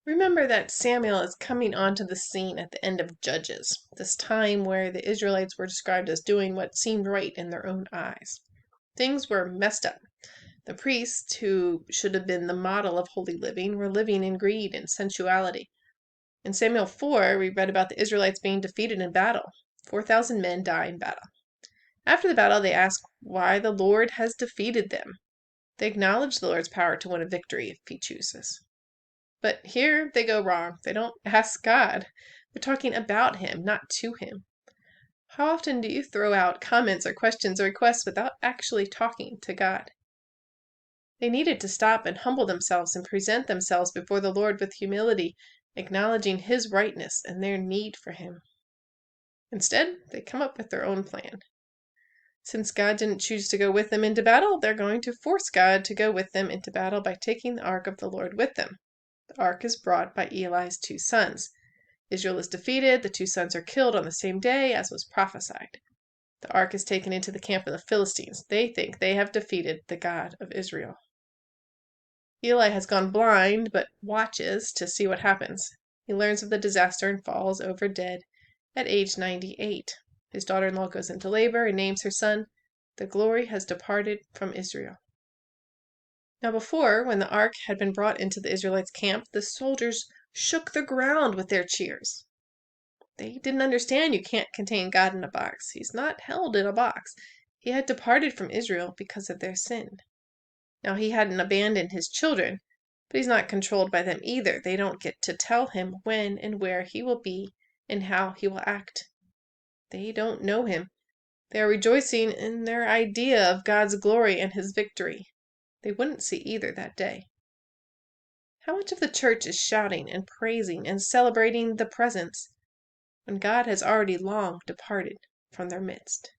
Remember that Samuel is coming onto the scene at the end of Judges, this time where the Israelites were described as doing what seemed right in their own eyes. Things were messed up. The priests, who should have been the model of holy living, were living in greed and sensuality. In Samuel 4, we read about the Israelites being defeated in battle. 4,000 men die in battle. After the battle, they ask why the Lord has defeated them. They acknowledge the Lord's power to win a victory if he chooses. But here they go wrong. They don't ask God. They're talking about him, not to him. How often do you throw out comments or questions or requests without actually talking to God? They needed to stop and humble themselves and present themselves before the Lord with humility, acknowledging his rightness and their need for him. Instead, they come up with their own plan. Since God didn't choose to go with them into battle, they're going to force God to go with them into battle by taking the ark of the Lord with them. The ark is brought by Eli's 2 sons. Israel is defeated. The 2 sons are killed on the same day as was prophesied. The ark is taken into the camp of the Philistines. They think they have defeated the God of Israel. Eli has gone blind, but watches to see what happens. He learns of the disaster and falls over dead at age 98. His daughter-in-law goes into labor and names her son, "The glory has departed from Israel." Now before, when the ark had been brought into the Israelites' camp, the soldiers shook the ground with their cheers. They didn't understand you can't contain God in a box. He's not held in a box. He had departed from Israel because of their sin. Now he hadn't abandoned his children, but he's not controlled by them either. They don't get to tell him when and where he will be and how he will act. They don't know him. They are rejoicing in their idea of God's glory and his victory. They wouldn't see either that day. How much of the church is shouting and praising and celebrating the presence when God has already long departed from their midst?